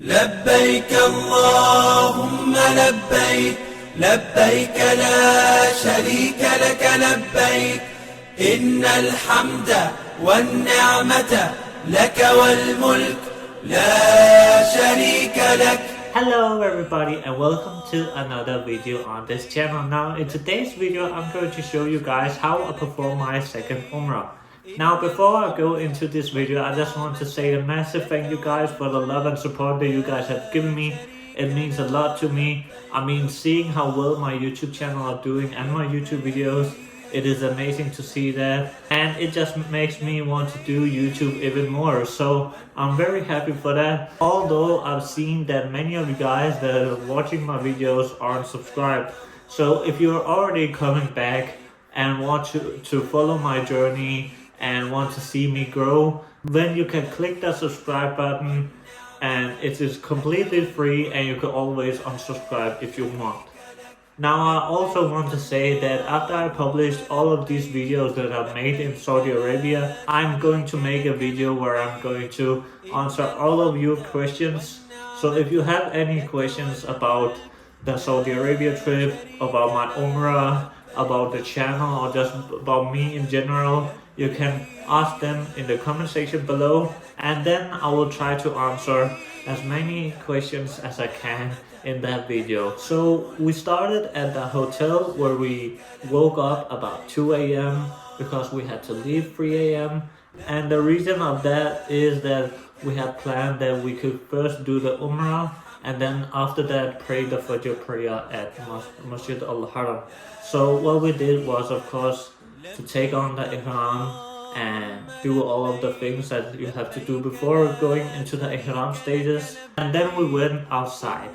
لبيك اللهم لبيك لبيك لا شريك لك لبيك إن الحمد والنعمة لك والملك لا شريك لك. Hello everybody and welcome to another video on this channel. Now in today's video I'm going to show you guys how I perform my second Umrah. Now before I go into this video, I just want to say a massive thank you guys for the love and support that you guys have given me. It means a lot to me. I mean, seeing how well my YouTube channel are doing and my YouTube videos, it is amazing to see that, and it just makes me want to do YouTube even more, so I'm very happy for that. Although I've seen that many of you guys that are watching my videos aren't subscribed, so if you're already coming back and want to follow my journey and want to see me grow, then you can click the subscribe button, and it is completely free and you can always unsubscribe if you want. Now I also want to say that after I published all of these videos that I've made in Saudi Arabia, I'm going to make a video where I'm going to answer all of your questions. So if you have any questions about the Saudi Arabia trip, about my Umrah, about the channel, or just about me in general, you can ask them in the comment section below, and then I will try to answer as many questions as I can in that video. So we started at the hotel where we woke up about 2 a.m. because we had to leave 3 a.m. and the reason of that is that we had planned that we could first do the Umrah and then after that pray the Fajr prayer at Masjid Haram. So what we did was, of course, to take on the Ihram and do all of the things that you have to do before going into the Ihram stages, and then we went outside.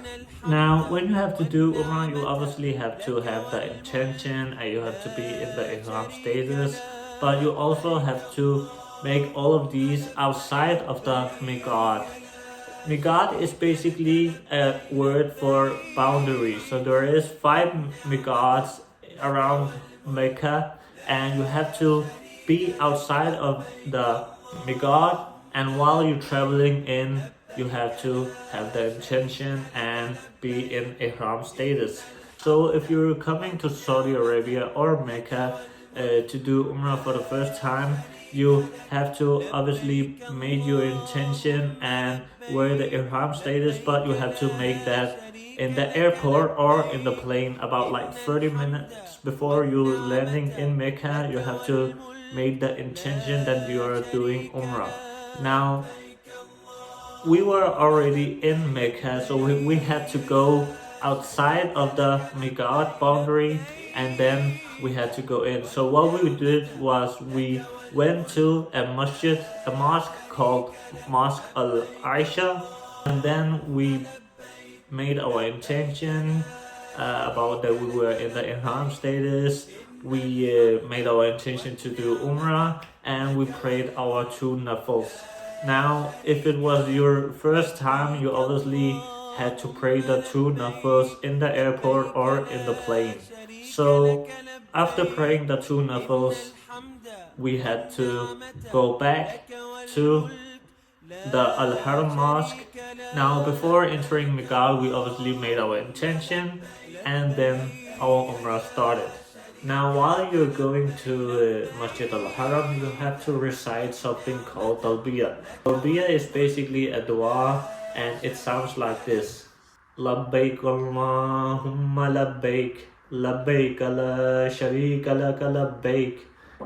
Now when you have to do Umrah, you obviously have to have the intention and you have to be in the Ihram status, but you also have to make all of these outside of the Miqat. Miqat is basically a word for boundary, so there is 5 Miqats around Mecca, and you have to be outside of the Miqat, and while you're traveling in, you have to have the intention and be in Ihram status. So if you're coming to Saudi Arabia or Mecca to do Umrah for the first time, you have to obviously make your intention and wear the Ihram status, but you have to make that in the airport or in the plane about like 30 minutes before you're landing in Mecca. You have to make the intention that you are doing Umrah. Now we were already in Mecca, so we had to go outside of the Miqat boundary and then we had to go in. So what we did was we went to a masjid, a mosque called Mosque Aisha, and then we made our intention about that we were in the Ihram status. We made our intention to do Umrah and we prayed our 2 nafils. Now if it was your first time, you obviously had to pray the 2 nafils in the airport or in the plane. So after praying the 2 nafils, we had to go back to the Al-Haram Mosque. Now before entering Mecca, we obviously made our intention and then our Umrah started. Now while you're going to Masjid Al-Haram, you have to recite something called Talbiyah. Talbiyah is basically a dua and it sounds like this: Labbaik Allahumma labbaik, labbaik la sharika laka labbaik,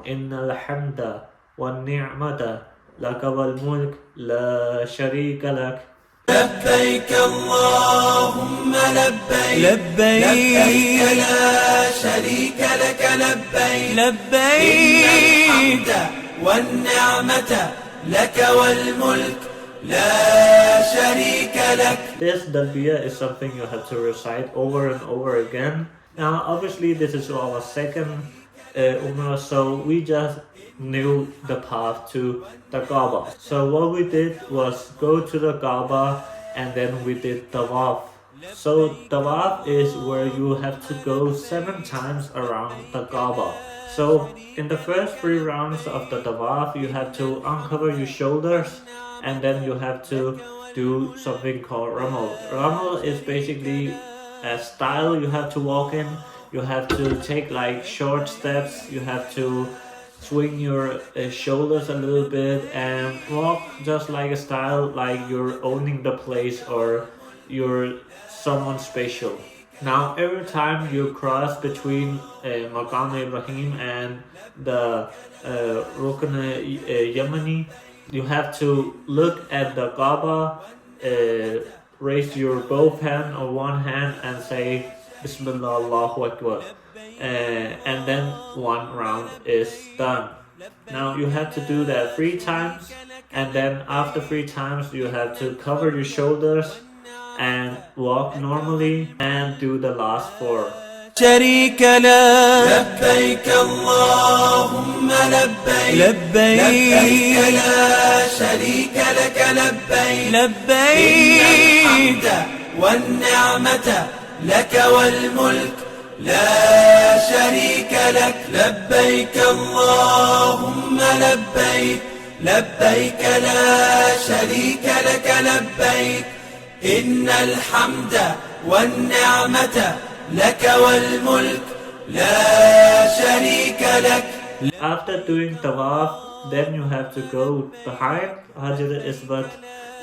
innal hamda wan ni'mata laka wal mulk la sharika lak. لبيك اللهم لبيك لبيك لا شريك لك لبيك إن الحمد والنعمة لك والملك لا شريك لك. This Talbiyah is something you have to recite over and over again. Now obviously this is our second Umrah, so we just knew the path to the Kaaba. So what we did was go to the Kaaba and then we did Tawaf. So Tawaf is where you have to go 7 times around the Kaaba. So in the first 3 rounds of the Tawaf, you have to uncover your shoulders and then you have to do something called Ramal. Ramal is basically a style you have to walk in. You have to take like short steps. You have to swing your shoulders a little bit and walk just like a style, like you're owning the place or you're someone special. Now every time you cross between Maqam Ibrahim and the Rukn Yamani, you have to look at the Kaaba, raise your both hand or one hand and say Bismillah Allahu Akbar. And then one round is done. Now you have to do that 3 times, and then after 3 times you have to cover your shoulders and walk normally and do the last 4. شريك له لبيك اللهم لبيك لبيك لا شريك لك لبيك لبيك الحمد والنعمة لك والملك لا شريك لك لبيك اللهم لبيك لبيك لا شريك لك لبيك إن الحمد والنعمة لك والملك لا شريك لك. After doing Tawaf, then you have to go behind Hajar al-Aswad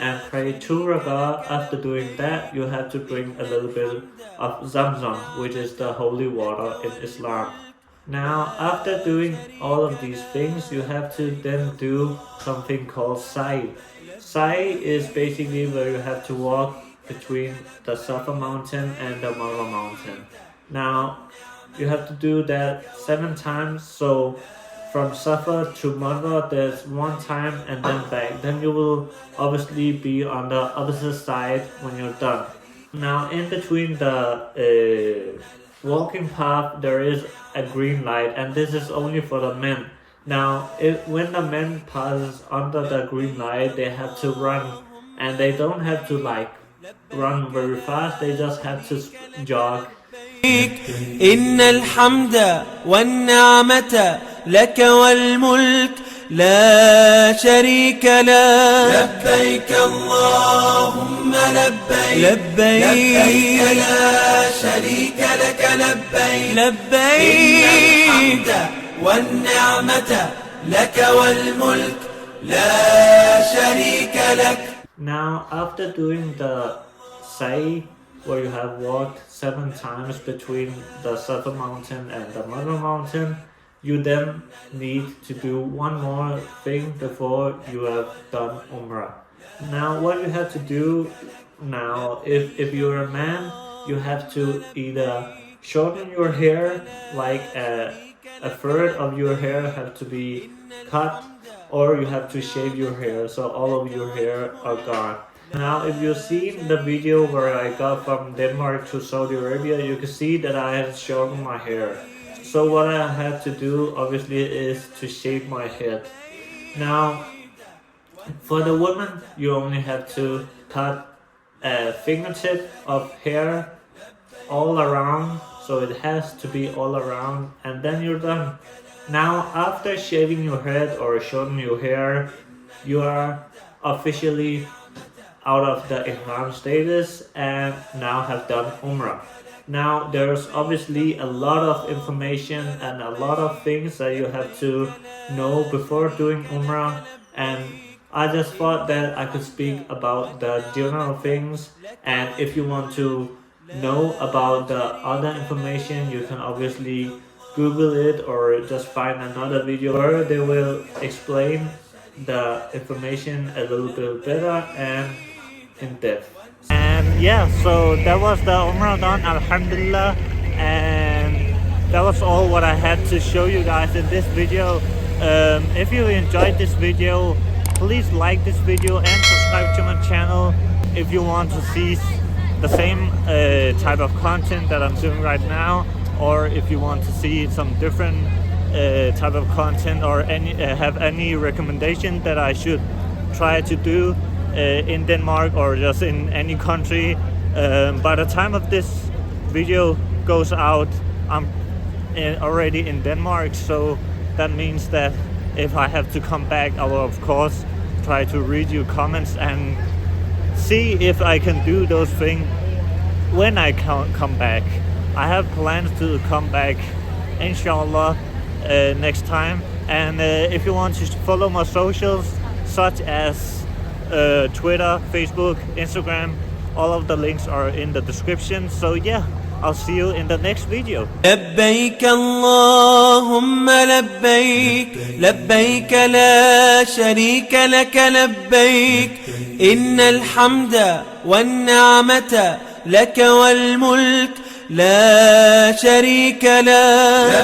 and pray 2 Rakkah. After doing that, you have to drink a little bit of ZamZam, which is the holy water in Islam. Now, after doing all of these things, you have to then do something called Sa'i. Sa'i is basically where you have to walk between the Safa mountain and the Marwa mountain. Now, you have to do that 7 times. So from Safa to Marwa, there's 1 time and then back. Then you will obviously be on the opposite side when you're done. Now, in between the walking path, there is a green light, and this is only for the men. Now, when the men passes under the green light, they have to run, and they don't have to like run very fast. They just have to jog. إن الحمد والنعمة لك والملك لا شريك له لبيك اللهم لبيك لبيك لا شريك لك لبيك لبيك الحمد والنعمة لك والملك لا شريك لك. Now, after doing the Sa'i, where you have walked 7 times between the Safa mountain and the Marwa mountain, you then need to do one more thing before you have done Umrah. Now, what you have to do now, if you're a man, you have to either shorten your hair, like a third of your hair have to be cut, or you have to shave your hair so all of your hair are gone. Now, if you've seen the video where I got from Denmark to Saudi Arabia, you can see that I have shortened my hair. So what I have to do obviously is to shave my head. Now, for the woman, you only have to cut a fingertip of hair all around, so it has to be all around, and then you're done. Now, after shaving your head or shortening your hair, you are officially out of the Ihram status and now have done Umrah. Now, there's obviously a lot of information and a lot of things that you have to know before doing Umrah, and I just thought that I could speak about the general things, and if you want to know about the other information, you can obviously Google it or just find another video where they will explain the information a little bit better and in depth. And yeah, so that was the Umrah done, Alhamdulillah, and that was all what I had to show you guys in this video. If you enjoyed this video, please like this video and subscribe to my channel if you want to see the same type of content that I'm doing right now, or if you want to see some different type of content, or have any recommendation that I should try to do in Denmark or just in any country. By the time of this video goes out, I'm already in Denmark, so that means that if I have to come back, I will of course try to read your comments and see if I can do those things when I come back. I have plans to come back, inshallah, next time. And if you want to follow my socials, such as Twitter, Facebook, Instagram, all of the links are in the description. So yeah, I'll see you in the next video. لبيك اللهم لبيك لبيك لا شريك لك لبيك إن الحمد والنعمة لك والملك لا شريك لك.